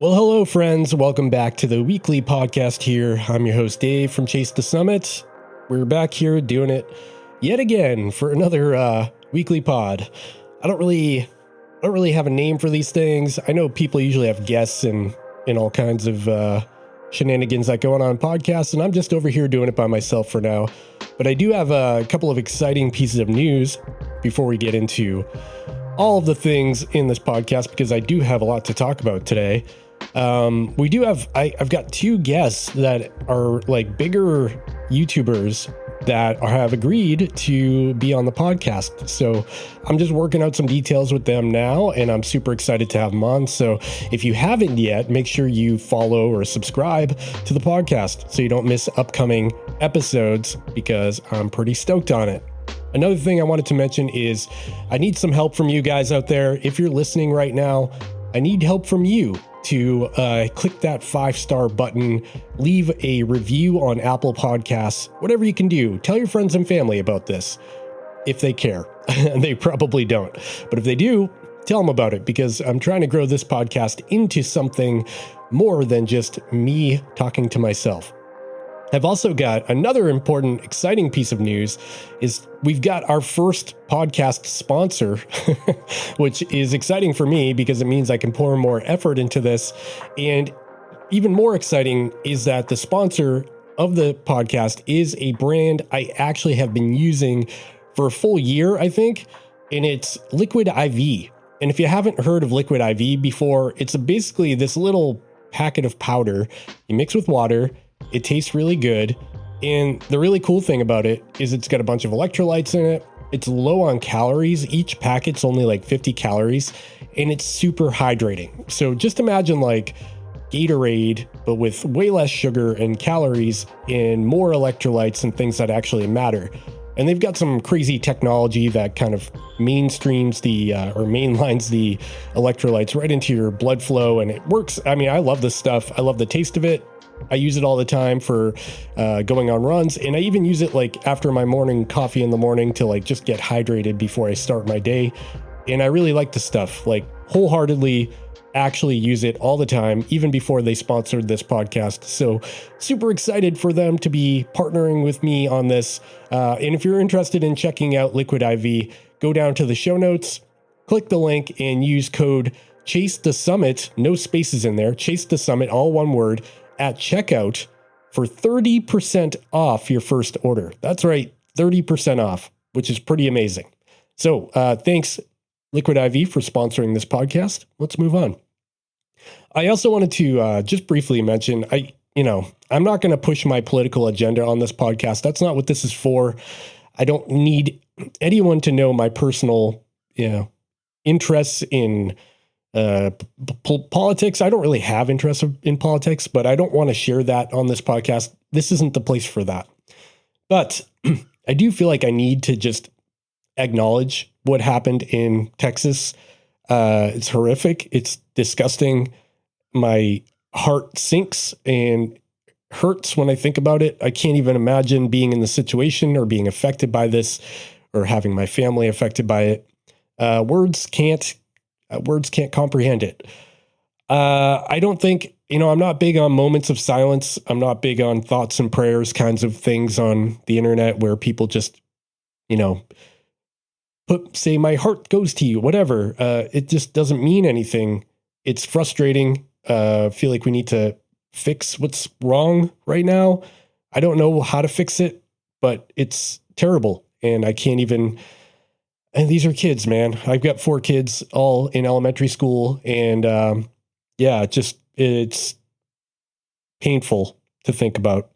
Well, hello, friends. Welcome back to the weekly podcast here. I'm your host, Dave from Chase the Summit. We're back here doing it yet again for another weekly pod. I don't really have a name for these things. I know people usually have guests and all kinds of shenanigans that go on podcasts, and I'm just over here doing it by myself for now. But I do have a couple of exciting pieces of news before we get into all of the things in this podcast, because I do have a lot to talk about today. I've got two guests that are like bigger YouTubers that have agreed to be on the podcast. So I'm just working out some details with them now, and I'm super excited to have them on. So if you haven't yet, make sure you follow or subscribe to the podcast so you don't miss upcoming episodes, because I'm pretty stoked on it. Another thing I wanted to mention is I need some help from you guys out there. If you're listening right now, I need help from you to click that 5-star button, leave a review on Apple Podcasts, whatever you can do. Tell your friends and family about this if they care. They probably don't. But if they do, tell them about it, because I'm trying to grow this podcast into something more than just me talking to myself. I've also got another important, exciting piece of news is we've got our first podcast sponsor, which is exciting for me because it means I can pour more effort into this. And even more exciting is that the sponsor of the podcast is a brand I actually have been using for a full year, I think, and it's Liquid IV. And if you haven't heard of Liquid IV before, it's basically this little packet of powder you mix with water. It tastes really good. And the really cool thing about it is it's got a bunch of electrolytes in it. It's low on calories. Each packet's only like 50 calories, and it's super hydrating. So just imagine like Gatorade, but with way less sugar and calories and more electrolytes and things that actually matter. And they've got some crazy technology that kind of mainlines the electrolytes right into your blood flow, and it works. I mean, I love this stuff. I love the taste of it. I use it all the time for going on runs, and I even use it like after my morning coffee in the morning to like just get hydrated before I start my day. And I really like the stuff, like wholeheartedly actually use it all the time, even before they sponsored this podcast. So super excited for them to be partnering with me on this. And if you're interested in checking out Liquid IV, go down to the show notes, click the link, and use code Chase the Summit, no spaces in there, Chase the Summit, all one word, at checkout for 30% off your first order. That's right, 30% off, which is pretty amazing. So thanks, Liquid IV, for sponsoring this podcast. Let's move on. I also wanted to just briefly mention, I'm not going to push my political agenda on this podcast. That's not what this is for. I don't need anyone to know my personal, interests in politics. I don't really have interest in politics, but I don't want to share that on this podcast. This isn't the place for that. But I do feel like I need to just acknowledge what happened in Texas. It's horrific. It's disgusting. My heart sinks and hurts when I think about it. I can't even imagine being in the situation or being affected by this or having my family affected by it. Words can't comprehend it. I don't think, I'm not big on moments of silence. I'm not big on thoughts and prayers kinds of things on the internet where people just, say my heart goes to you, whatever. It just doesn't mean anything. It's frustrating. Feel like we need to fix what's wrong right now. I don't know how to fix it, but it's terrible. And I can't even. And these are kids, man. I've got 4 kids all in elementary school. And it's painful to think about.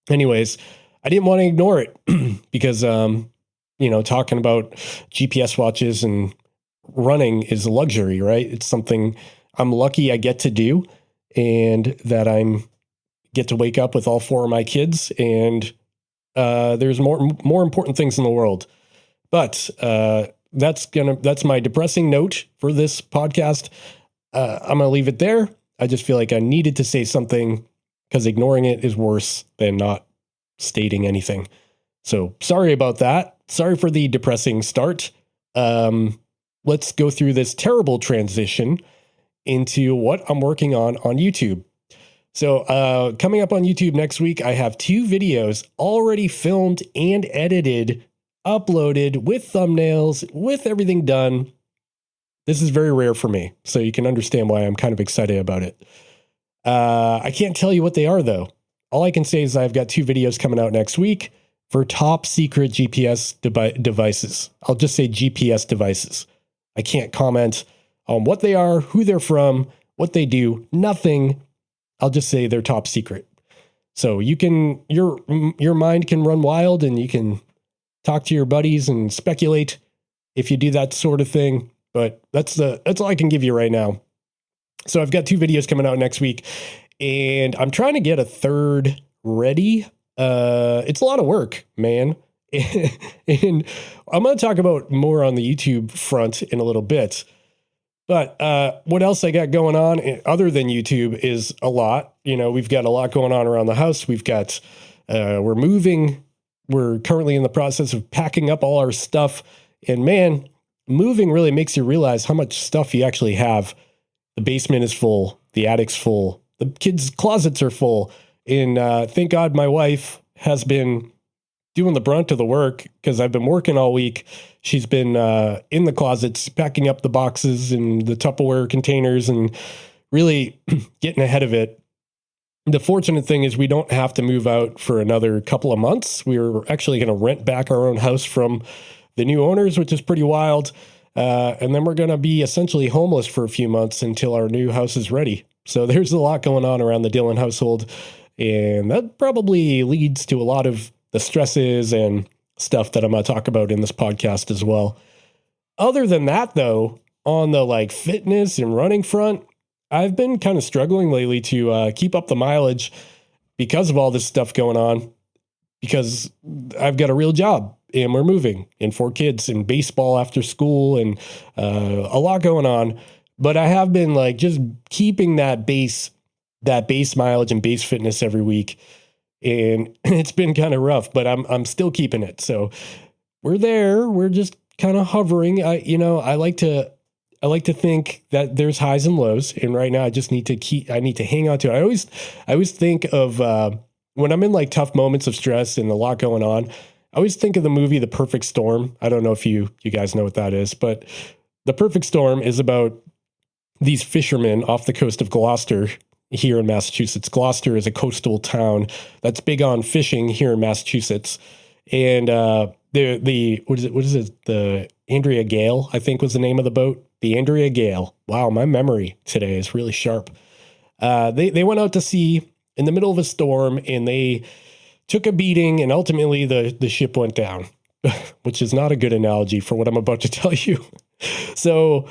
Anyways, I didn't want to ignore it because, talking about GPS watches and running is a luxury, right? It's something I'm lucky I get to do, and that get to wake up with all 4 of my kids. And there's more important things in the world. But that's my depressing note for this podcast. I'm going to leave it there. I just feel like I needed to say something because ignoring it is worse than not stating anything. So sorry about that. Sorry for the depressing start. Let's go through this terrible transition into what I'm working on YouTube. So coming up on YouTube next week, I have 2 videos already filmed and edited, uploaded with thumbnails, with everything done. This is very rare for me, so you can understand why I'm kind of excited about it. I can't tell you what they are, though. All I can say is I've got 2 videos coming out next week for top secret GPS devices. I'll just say GPS devices. I can't comment on what they are, who they're from, what they do, nothing. I'll just say they're top secret. So you can, your mind can run wild and you can talk to your buddies and speculate if you do that sort of thing. But that's all I can give you right now. So I've got 2 videos coming out next week and I'm trying to get a third ready. It's a lot of work, man. And I'm going to talk about more on the YouTube front in a little bit. But what else I got going on other than YouTube is a lot. You know, we've got a lot going on around the house. We've got, we're moving. We're currently in the process of packing up all our stuff. And man, moving really makes you realize how much stuff you actually have. The basement is full. The attic's full. The kids' closets are full. And thank God my wife has been doing the brunt of the work because I've been working all week. She's been in the closets, packing up the boxes and the Tupperware containers and really getting ahead of it. The fortunate thing is we don't have to move out for another couple of months. We're actually going to rent back our own house from the new owners, which is pretty wild. And then we're going to be essentially homeless for a few months until our new house is ready. So there's a lot going on around the Dillon household. And that probably leads to a lot of the stresses and stuff that I'm going to talk about in this podcast as well. Other than that, though, on the like fitness and running front, I've been kind of struggling lately to keep up the mileage because of all this stuff going on, because I've got a real job and we're moving and 4 kids and baseball after school and a lot going on. But I have been like just keeping that base mileage and base fitness every week. And it's been kind of rough, but I'm still keeping it. So we're there. We're just kind of hovering. I like to think that there's highs and lows. And right now I just need to hang on to it. I always think of when I'm in like tough moments of stress and a lot going on, I always think of the movie The Perfect Storm. I don't know if you guys know what that is, but The Perfect Storm is about these fishermen off the coast of Gloucester here in Massachusetts. Gloucester is a coastal town that's big on fishing here in Massachusetts. And what is it? The Andrea Gale, I think was the name of the boat. The Andrea Gale. Wow, my memory today is really sharp. They went out to sea in the middle of a storm and they took a beating and ultimately the ship went down, which is not a good analogy for what I'm about to tell you. So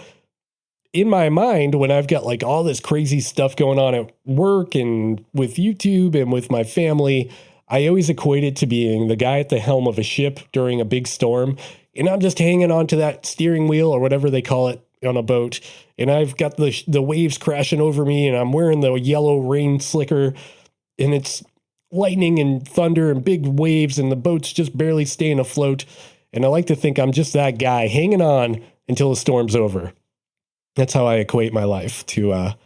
in my mind, when I've got like all this crazy stuff going on at work and with YouTube and with my family, I always equate it to being the guy at the helm of a ship during a big storm. And I'm just hanging on to that steering wheel or whatever they call it on a boat. And I've got the waves crashing over me and I'm wearing the yellow rain slicker and it's lightning and thunder and big waves and the boat's just barely staying afloat. And I like to think I'm just that guy hanging on until the storm's over. That's how I equate my life to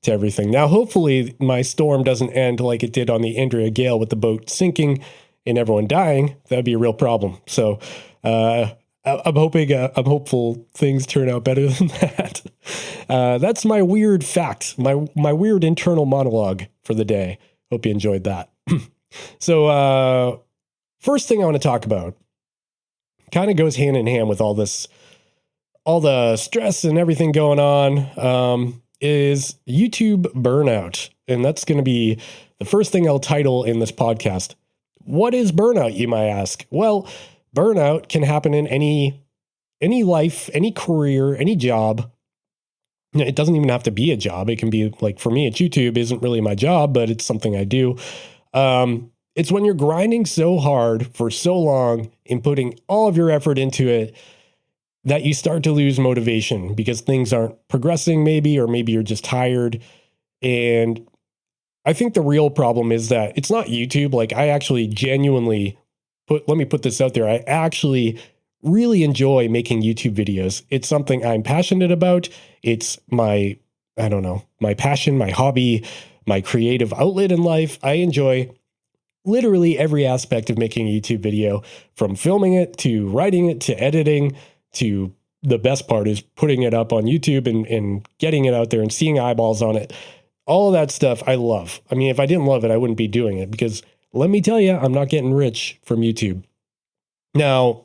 everything. Now, hopefully my storm doesn't end like it did on the Andrea Gale with the boat sinking and everyone dying. That'd be a real problem. So I'm hopeful things turn out better than that. That's my weird fact, my weird internal monologue for the day. Hope you enjoyed that. So first thing I want to talk about kind of goes hand in hand with all the stress and everything going on, is YouTube burnout. And that's going to be the first thing I'll title in this podcast. What is burnout, you might ask? Well, burnout can happen in any life, any career, any job. It doesn't even have to be a job. It can be like, for me, YouTube isn't really my job, but it's something I do. It's when you're grinding so hard for so long and putting all of your effort into it that you start to lose motivation because things aren't progressing maybe, or maybe you're just tired. And I think the real problem is that it's not YouTube. Like I actually genuinely let me put this out there. I actually really enjoy making YouTube videos. It's something I'm passionate about. It's my I don't know, my passion, my hobby, my creative outlet in life. I enjoy literally every aspect of making a YouTube video, from filming it to writing it to editing to the best part is putting it up on YouTube and getting it out there and seeing eyeballs on it. All of that stuff I love. I mean, if I didn't love it, I wouldn't be doing it, because let me tell you, I'm not getting rich from YouTube. Now,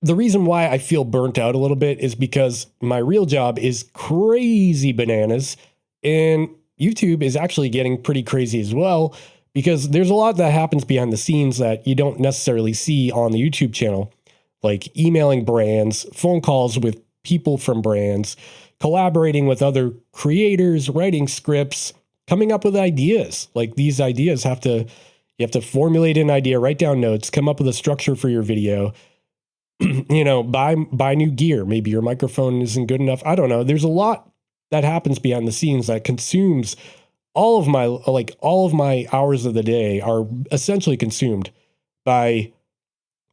the reason why I feel burnt out a little bit is because my real job is crazy bananas, and YouTube is actually getting pretty crazy as well, because there's a lot that happens behind the scenes that you don't necessarily see on the YouTube channel, like emailing brands, phone calls with people from brands, collaborating with other creators, writing scripts, coming up with ideas. Like, these ideas you have to formulate an idea, write down notes, come up with a structure for your video, buy new gear. Maybe your microphone isn't good enough. I don't know. There's a lot that happens behind the scenes that consumes all of my hours of the day are essentially consumed by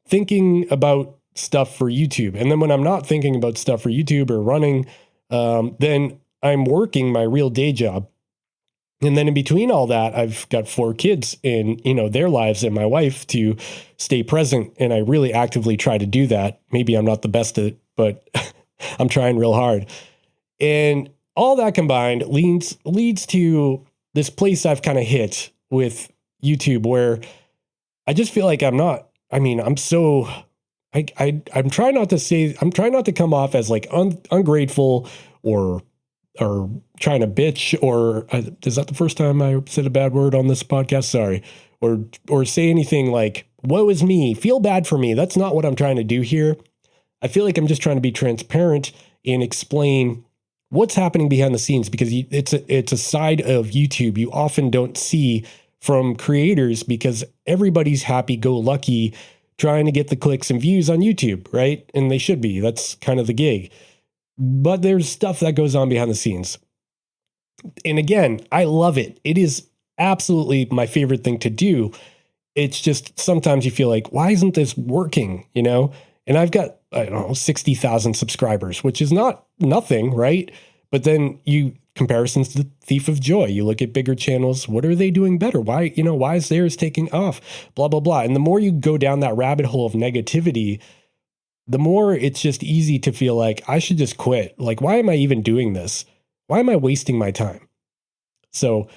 thinking about stuff for YouTube. And then when I'm not thinking about stuff for YouTube or running, then I'm working my real day job. And then in between all that, I've got 4 kids and, their lives and my wife to stay present. And I really actively try to do that. Maybe I'm not the best at it, but I'm trying real hard. And all that combined leads to this place I've kind of hit with YouTube, where I just feel like I'm trying not to come off as like ungrateful or trying to bitch, or is that the first time I said a bad word on this podcast? Sorry. Or say anything like, woe is me, feel bad for me. That's not what I'm trying to do here. I feel like I'm just trying to be transparent and explain what's happening behind the scenes, because it's a side of YouTube you often don't see from creators, because everybody's happy-go-lucky trying to get the clicks and views on YouTube, right? And they should be. That's kind of the gig. But there's stuff that goes on behind the scenes. And again, I love it. It is absolutely my favorite thing to do. It's just sometimes you feel like, why isn't this working? And I've got, 60,000 subscribers, which is not nothing, right? But then comparisons to the thief of joy. You look at bigger channels. What are they doing better? Why is theirs taking off? Blah, blah, blah. And the more you go down that rabbit hole of negativity, the more it's just easy to feel like I should just quit. Like, why am I even doing this? Why am I wasting my time? So,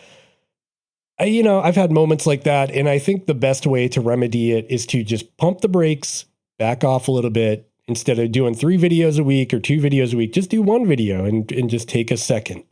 I've had moments like that. And I think the best way to remedy it is to just pump the brakes, back off a little bit. Instead of doing 3 videos a week or 2 videos a week, just do 1 video and just take a second.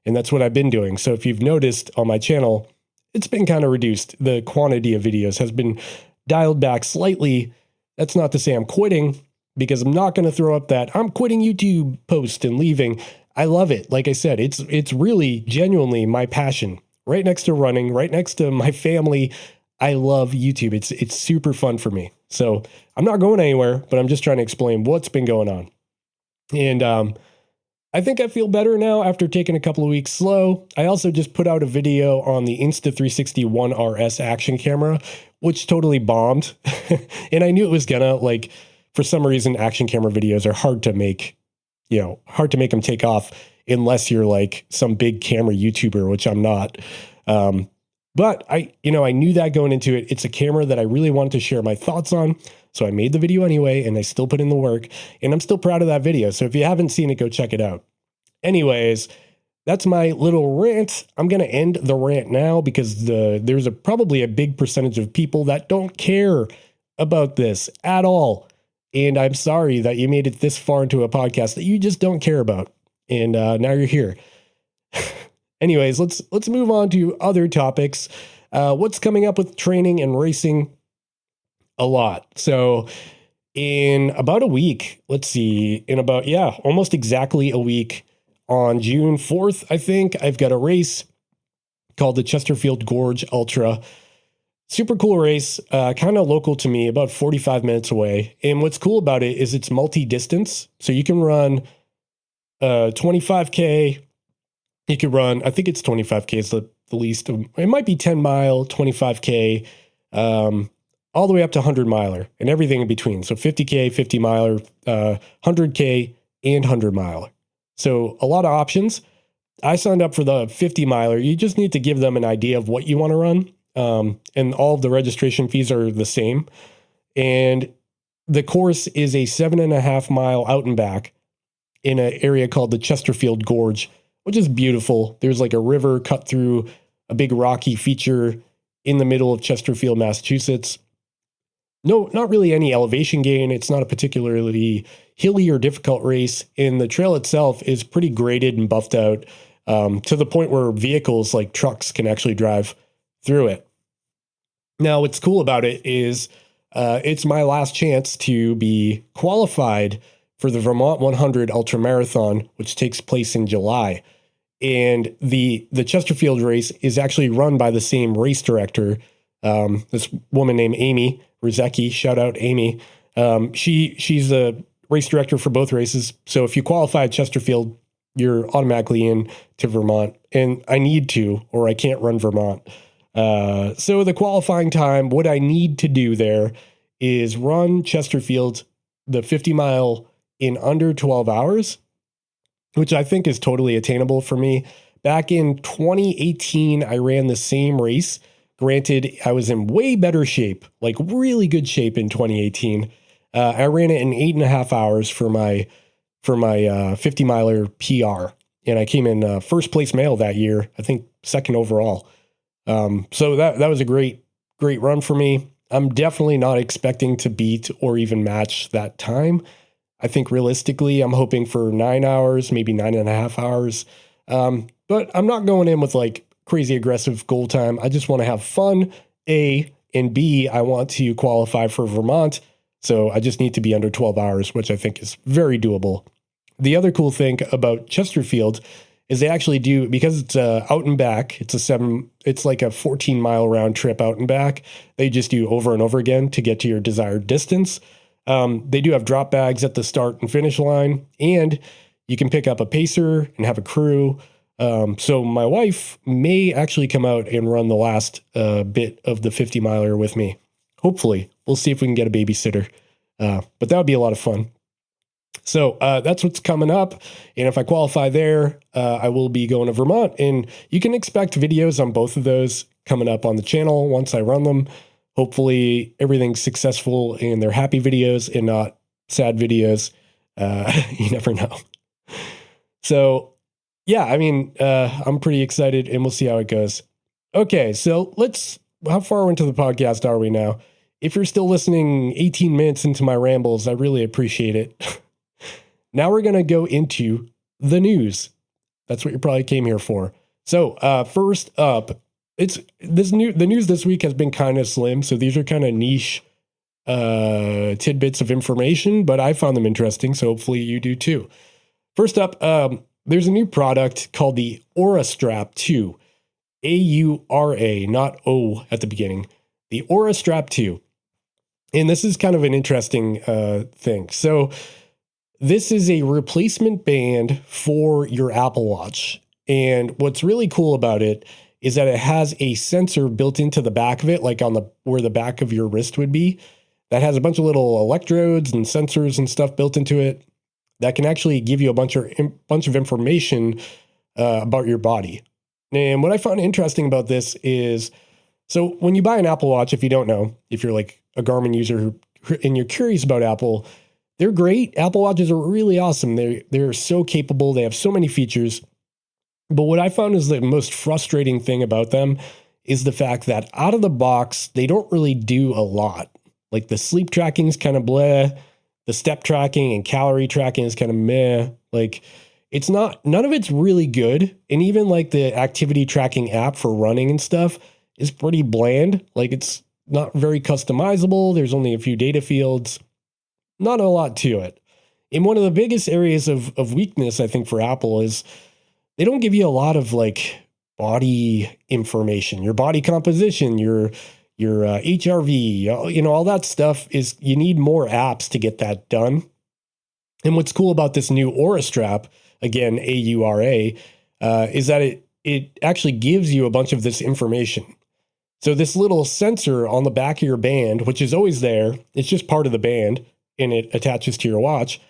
And that's what I've been doing. So if you've noticed on my channel, it's been kind of reduced. The quantity of videos has been dialed back slightly. That's not to say I'm quitting, because I'm not going to throw up that I'm quitting YouTube post and leaving. I love it. Like I said, it's really genuinely my passion. Right next to running, right next to my family. I love YouTube. It's super fun for me. So I'm not going anywhere, but I'm just trying to explain what's been going on. And I think I feel better now after taking a couple of weeks slow. I also just put out a video on the Insta360 One RS action camera, which totally bombed. And I knew it was gonna, for some reason, action camera videos are hard to make them take off unless you're like some big camera YouTuber, which I'm not. But I knew that going into it. It's a camera that I really wanted to share my thoughts on. So I made the video anyway, and I still put in the work, and I'm still proud of that video. So if you haven't seen it, go check it out. Anyways, that's my little rant. I'm going to end the rant now, because there's probably a big percentage of people that don't care about this at all. And I'm sorry that you made it this far into a podcast that you just don't care about. And now you're here. Anyways, let's move on to other topics. What's coming up with training and racing? A lot. So in about a week, almost exactly a week, on June 4th, I think, I've got a race called the Chesterfield Gorge Ultra. Super cool race, kind of local to me, about 45 minutes away. And what's cool about it is it's multi-distance. So you can run 25K. You could run, I think it's 25K is the least. It might be 10 mile, 25K, all the way up to 100 miler and everything in between. So 50K, 50 miler, 100K, and 100 miler. So a lot of options. I signed up for the 50 miler. You just need to give them an idea of what you want to run. And all of the registration fees are the same. And the course is a 7.5 mile out and back in an area called the Chesterfield Gorge, which is beautiful. There's like a river cut through a big rocky feature in the middle of Chesterfield, Massachusetts. No, not really any elevation gain. It's not a particularly hilly or difficult race. And the trail itself is pretty graded and buffed out to the point where vehicles like trucks can actually drive through it. Now, what's cool about it is it's my last chance to be qualified for the Vermont 100 Ultramarathon, which takes place in July. And the Chesterfield race is actually run by the same race director, this woman named Amy Rizecki. Shout out Amy. She's the race director for both races. So if you qualify at Chesterfield, you're automatically in to Vermont. And I need to, or I can't run Vermont. So the qualifying time, what I need to do there is run Chesterfield, the 50 mile in under 12 hours, which I think is totally attainable for me. Back in 2018, I ran the same race. Granted, I was in way better shape, like really good shape in 2018. I ran it in 8.5 hours for my 50 miler PR. And I came in first place male that year, I think second overall. So that was a great run for me. I'm definitely not expecting to beat or even match that time. I think realistically, I'm hoping for 9 hours, maybe 9.5 hours. But I'm not going in with like crazy aggressive goal time. I just want to have fun, A, and B, I want to qualify for Vermont. So I just need to be under 12 hours, which I think is very doable. The other cool thing about Chesterfield is they actually do, because it's out and back, it's like a 14 mile round trip out and back. They just do over and over again to get to your desired distance. They do have drop bags at the start and finish line, and you can pick up a pacer and have a crew. So my wife may actually come out and run the last bit of the 50 miler with me. Hopefully, we'll see if we can get a babysitter. But that would be a lot of fun. So that's what's coming up. And if I qualify there, I will be going to Vermont. And you can expect videos on both of those coming up on the channel once I run them. Hopefully everything's successful and they're happy videos and not sad videos. You never know. So yeah, I mean, I'm pretty excited and we'll see how it goes. Okay, so how far into the podcast are we now? If you're still listening 18 minutes into my rambles, I really appreciate it. Now we're going to go into the news. That's what you probably came here for. So first up, the news this week has been kind of slim. So these are kind of niche tidbits of information, but I found them interesting. So hopefully you do too. First up, there's a new product called the Oura Strap 2. A-U-R-A, not O at the beginning. The Oura Strap 2. And this is kind of an interesting thing. So this is a replacement band for your Apple Watch. And what's really cool about it is that it has a sensor built into the back of it, like on where the back of your wrist would be, that has a bunch of little electrodes and sensors and stuff built into it that can actually give you a bunch of information about your body. And what I found interesting about this is, so when you buy an Apple Watch, if you don't know, if you're like a Garmin user and you're curious about Apple, they're great. Apple Watches are really awesome. They're so capable. They have so many features. But what I found is the most frustrating thing about them is the fact that out of the box, they don't really do a lot. Like the sleep tracking is kind of bleh. The step tracking and calorie tracking is kind of meh. Like none of it's really good. And even like the activity tracking app for running and stuff is pretty bland. Like it's not very customizable. There's only a few data fields. Not a lot to it. And one of the biggest areas of weakness, I think, for Apple is they don't give you a lot of like body information, your body composition, your HRV, all that stuff is, you need more apps to get that done. And what's cool about this new Oura Strap, again, A-U-R-A, is that it actually gives you a bunch of this information. So this little sensor on the back of your band, which is always there, it's just part of the band, and it attaches to your watch.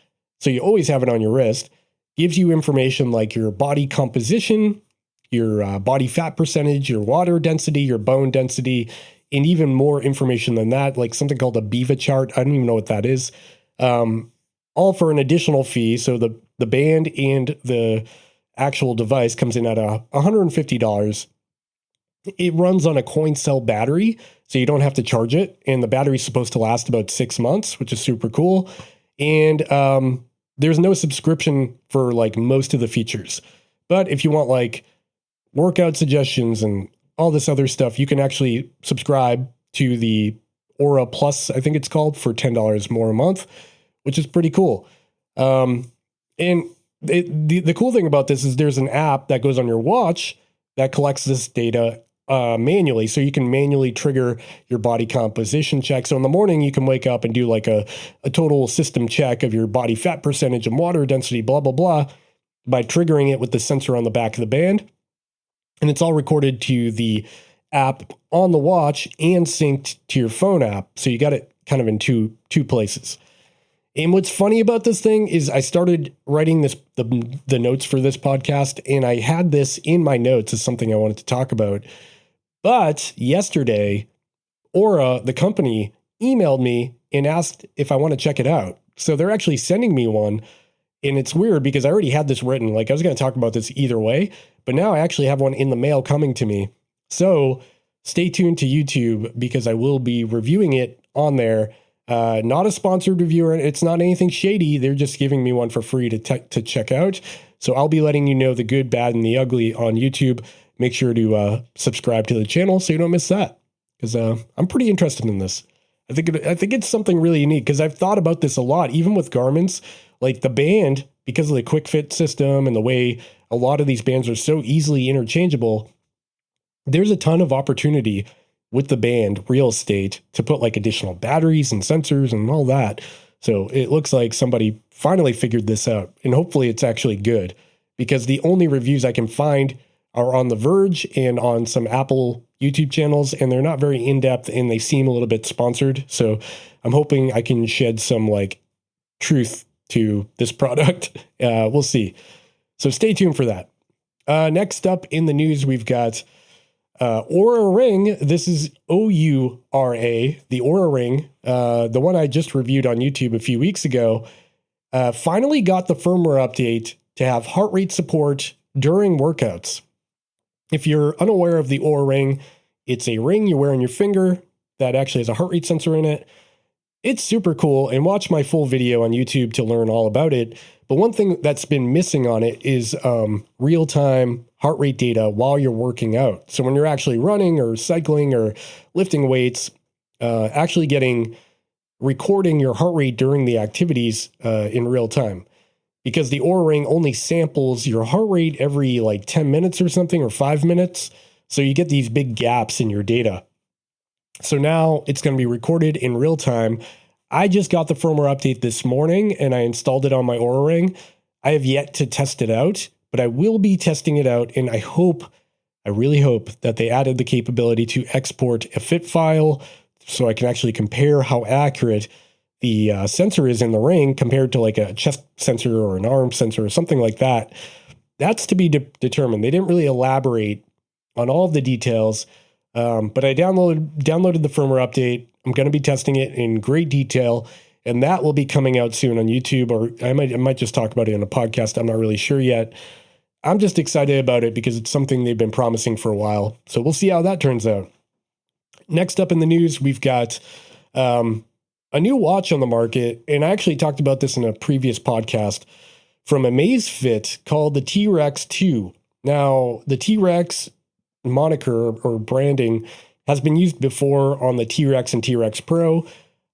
So you always have it on your wrist, gives you information like your body composition, your body fat percentage, your water density, your bone density, and even more information than that, like something called a BIVA chart. I don't even know what that is. All for an additional fee. So the band and the actual device comes in at $150. It runs on a coin cell battery, so you don't have to charge it. And the battery's supposed to last about 6 months, which is super cool. And there's no subscription for like most of the features. But if you want like workout suggestions and all this other stuff, you can actually subscribe to the Oura Plus, I think it's called, for $10 more a month, which is pretty cool. And the cool thing about this is there's an app that goes on your watch that collects this data manually. So you can manually trigger your body composition check. So in the morning, you can wake up and do like a total system check of your body fat percentage and water density, blah, blah, blah, by triggering it with the sensor on the back of the band. And it's all recorded to the app on the watch and synced to your phone app. So you got it kind of in two places. And what's funny about this thing is I started writing the notes for this podcast, and I had this in my notes as something I wanted to talk about. But yesterday, Oura, the company, emailed me and asked if I want to check it out. So they're actually sending me one. And it's weird because I already had this written. Like I was going to talk about this either way, but now I actually have one in the mail coming to me. So stay tuned to YouTube because I will be reviewing it on there. Not a sponsored reviewer. It's not anything shady. They're just giving me one for free to check out. So I'll be letting you know the good, bad, and the ugly on YouTube. Make sure to subscribe to the channel so you don't miss that, because I'm pretty interested in this. I think it's something really unique because I've thought about this a lot, even with garments. Like the band, because of the quick fit system and the way a lot of these bands are so easily interchangeable, there's a ton of opportunity with the band real estate to put like additional batteries and sensors and all that. So it looks like somebody finally figured this out, and hopefully it's actually good, because the only reviews I can find are on The Verge and on some Apple YouTube channels, and they're not very in-depth and they seem a little bit sponsored. So I'm hoping I can shed some like truth to this product. We'll see. So stay tuned for that. Next up in the news, we've got Oura Ring. This is Oura, the Oura Ring, the one I just reviewed on YouTube a few weeks ago, finally got the firmware update to have heart rate support during workouts. If you're unaware of the Oura Ring, it's a ring you wear on your finger that actually has a heart rate sensor in it. It's super cool, and watch my full video on YouTube to learn all about it. But one thing that's been missing on it is real-time heart rate data while you're working out. So when you're actually running or cycling or lifting weights, actually recording your heart rate during the activities in real time. Because the Oura Ring only samples your heart rate every like 10 minutes or something, or 5 minutes. So you get these big gaps in your data. So now it's going to be recorded in real time. I just got the firmware update this morning and I installed it on my Oura Ring. I have yet to test it out, but I will be testing it out. And I really hope that they added the capability to export a fit file so I can actually compare how accurate the sensor is in the ring compared to like a chest sensor or an arm sensor or something like that. That's to be determined. They didn't really elaborate on all of the details. But I downloaded the firmware update. I'm going to be testing it in great detail, and that will be coming out soon on YouTube, or I might just talk about it in a podcast. I'm not really sure yet. I'm just excited about it because it's something they've been promising for a while. So we'll see how that turns out. Next up in the news, we've got a new watch on the market, and I actually talked about this in a previous podcast, from Amazfit called the T-Rex 2. Now, the T-Rex moniker or branding has been used before on the T-Rex and T-Rex Pro.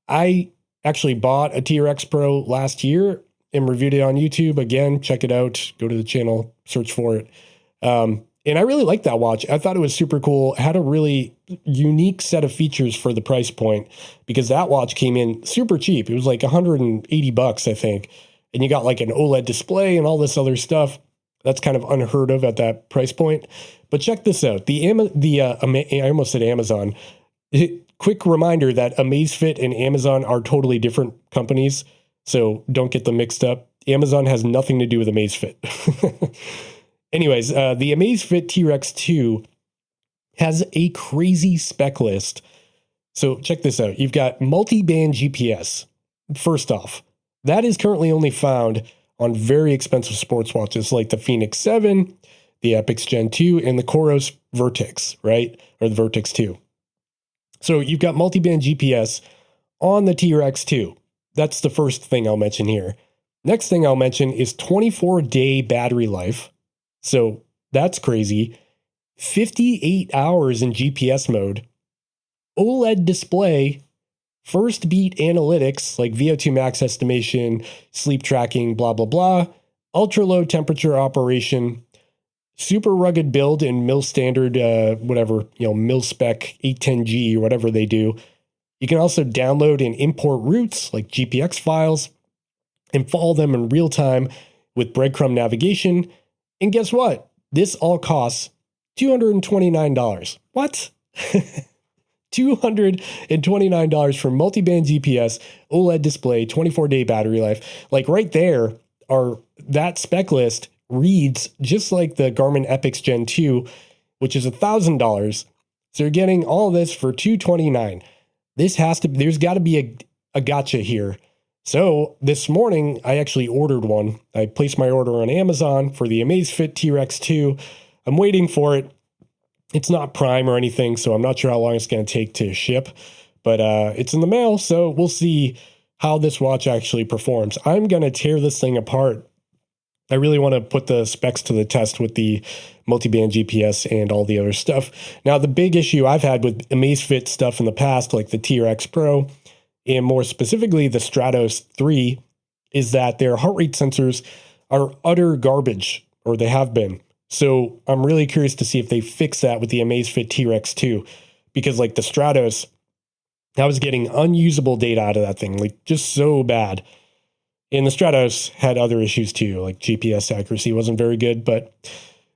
I actually bought a T-Rex Pro last year and reviewed it on YouTube. Again, check it out. Go to the channel, search for it. And I really liked that watch. I thought it was super cool. It had a really unique set of features for the price point, because that watch came in super cheap. It was like $180, I think. And you got like an OLED display and all this other stuff. That's kind of unheard of at that price point. But check this out. I almost said Amazon. Quick reminder that Amazfit and Amazon are totally different companies. So don't get them mixed up. Amazon has nothing to do with Amazfit. Anyways, the Amazfit T-Rex 2 has a crazy spec list. So check this out. You've got multi-band GPS. First off, that is currently only found on very expensive sports watches like the Phoenix 7, the Epix Gen 2, and the Coros Vertex, right? Or the Vertex 2. So you've got multi-band GPS on the T-Rex 2. That's the first thing I'll mention here. Next thing I'll mention is 24-day battery life. So that's crazy. 58 hours in GPS mode. OLED display. First beat analytics like VO2 max estimation, sleep tracking, blah, blah, blah. Ultra low temperature operation. Super rugged build in mil standard, mil spec 810G or whatever they do. You can also download and import routes like GPX files and follow them in real time with breadcrumb navigation. And guess what? This all costs $229. What? $229 for multi-band GPS, OLED display, 24-day battery life. Like right there, that spec list reads just like the Garmin Epix Gen 2, which is $1,000. So you're getting all of this for $229. There's got to be a gotcha here. So this morning, I actually ordered one. I placed my order on Amazon for the Amazfit T-Rex 2. I'm waiting for it. It's not Prime or anything, so I'm not sure how long it's going to take to ship, but it's in the mail, so we'll see how this watch actually performs. I'm going to tear this thing apart. I really want to put the specs to the test with the multi-band GPS and all the other stuff. Now, the big issue I've had with Amazfit stuff in the past, like the T-Rex Pro, and more specifically the Stratos 3, is that their heart rate sensors are utter garbage, or they have been. So I'm really curious to see if they fix that with the Amazfit T-Rex 2, because like the Stratos, I was getting unusable data out of that thing, like just so bad. And the Stratos had other issues too, like GPS accuracy wasn't very good, but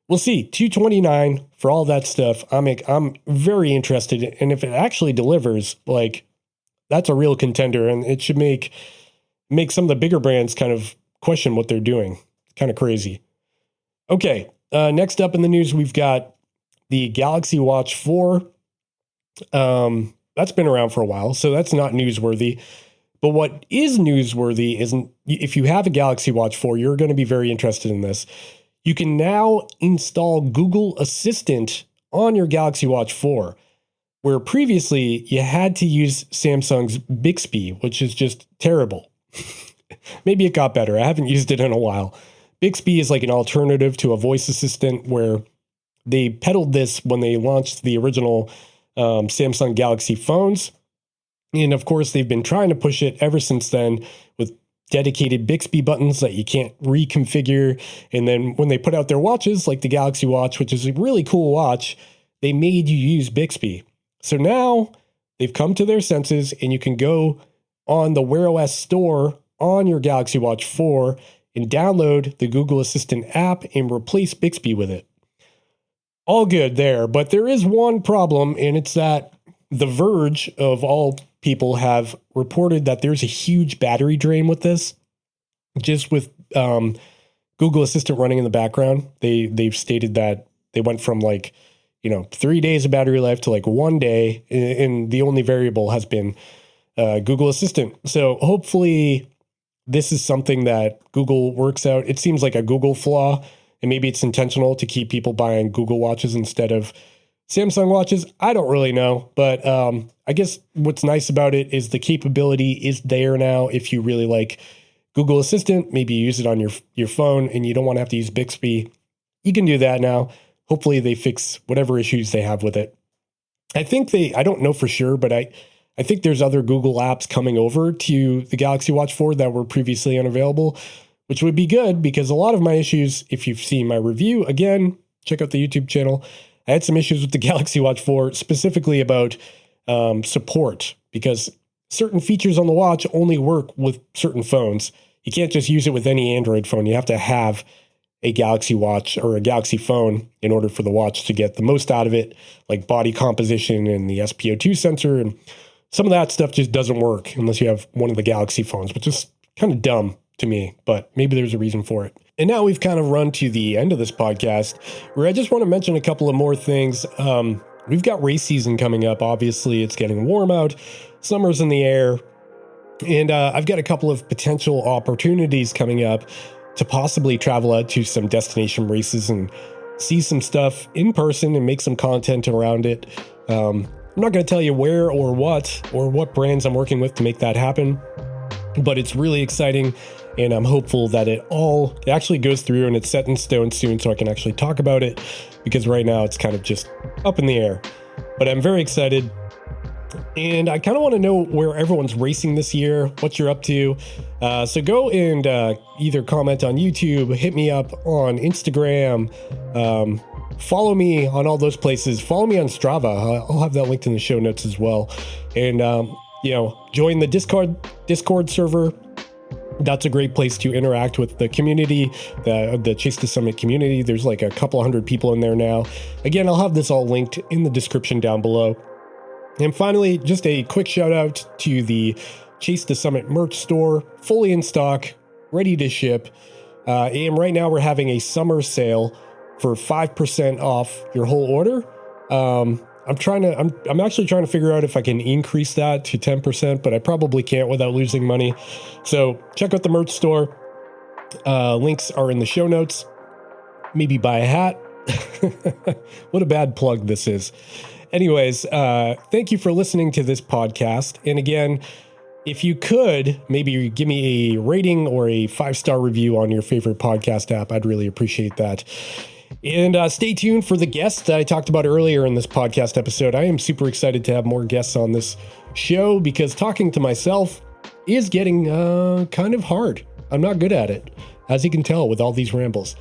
we'll see. $229 for all that stuff. I'm very interested, and if it actually delivers, like that's a real contender, and it should make some of the bigger brands kind of question what they're doing. Kind of crazy. Okay. Next up in the news, we've got the Galaxy Watch 4. That's been around for a while, so that's not newsworthy. But what is newsworthy is if you have a Galaxy Watch 4, you're going to be very interested in this. You can now install Google Assistant on your Galaxy Watch 4, where previously you had to use Samsung's Bixby, which is just terrible. Maybe it got better. I haven't used it in a while. Bixby is like an alternative to a voice assistant, where they peddled this when they launched the original Samsung Galaxy phones. And of course, they've been trying to push it ever since then with dedicated Bixby buttons that you can't reconfigure. And then when they put out their watches, like the Galaxy Watch, which is a really cool watch, they made you use Bixby. So now they've come to their senses, and you can go on the Wear OS store on your Galaxy Watch 4 and download the Google Assistant app and replace Bixby with it. All good there, but there is one problem, and it's that The Verge, of all people, have reported that there's a huge battery drain with this. Just with Google Assistant running in the background, they've stated that they went from 3 days of battery life to 1 day, and the only variable has been Google Assistant. So hopefully this is something that Google works out. It seems like a Google flaw, and maybe it's intentional to keep people buying Google watches instead of Samsung watches. I don't really know, but I guess what's nice about it is the capability is there now. If you really like Google Assistant, maybe you use it on your phone and you don't want to have to use Bixby, you can do that now. Hopefully they fix whatever issues they have with it. I don't know for sure, but I think there's other Google apps coming over to the Galaxy Watch 4 that were previously unavailable, which would be good, because a lot of my issues, if you've seen my review, again, check out the YouTube channel, I had some issues with the Galaxy Watch 4, specifically about support, because certain features on the watch only work with certain phones. You can't just use it with any Android phone. You have to have a Galaxy Watch or a Galaxy phone in order for the watch to get the most out of it, like body composition and the SpO2 sensor, and some of that stuff just doesn't work unless you have one of the Galaxy phones, which is kind of dumb to me, but maybe there's a reason for it. And now we've kind of run to the end of this podcast, where I just want to mention a couple of more things. We've got race season coming up. Obviously, it's getting warm out. Summer's in the air. And I've got a couple of potential opportunities coming up to possibly travel out to some destination races and see some stuff in person and make some content around it. I'm not going to tell you where or what brands I'm working with to make that happen, but it's really exciting. And I'm hopeful that it actually goes through and it's set in stone soon so I can actually talk about it, because right now it's kind of just up in the air. But I'm very excited. And I kind of want to know where everyone's racing this year, what you're up to. So go and either comment on YouTube, hit me up on Instagram, follow me on all those places. Follow me on Strava. I'll have that linked in the show notes as well. And, join the Discord server. That's a great place to interact with the community, the Chase to Summit community. There's like a couple hundred people in there now. Again, I'll have this all linked in the description down below. And finally, just a quick shout out to the Chase to Summit merch store, fully in stock, ready to ship. And right now we're having a summer sale for 5% off your whole order. I'm actually trying to figure out if I can increase that to 10%, but I probably can't without losing money. So check out the merch store. Links are in the show notes. Maybe buy a hat. What a bad plug this is. Anyways, thank you for listening to this podcast. And again, if you could maybe give me a rating or a 5-star review on your favorite podcast app, I'd really appreciate that. And stay tuned for the guests that I talked about earlier in this podcast episode. I am super excited to have more guests on this show, because talking to myself is getting kind of hard. I'm not good at it, as you can tell with all these rambles.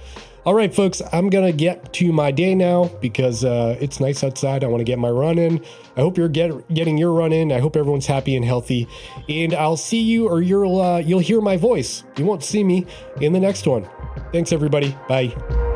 All right, folks, I'm going to get to my day now, because it's nice outside. I want to get my run in. I hope you're getting your run in. I hope everyone's happy and healthy. And I'll see you, or you'll hear my voice. You won't see me in the next one. Thanks, everybody. Bye.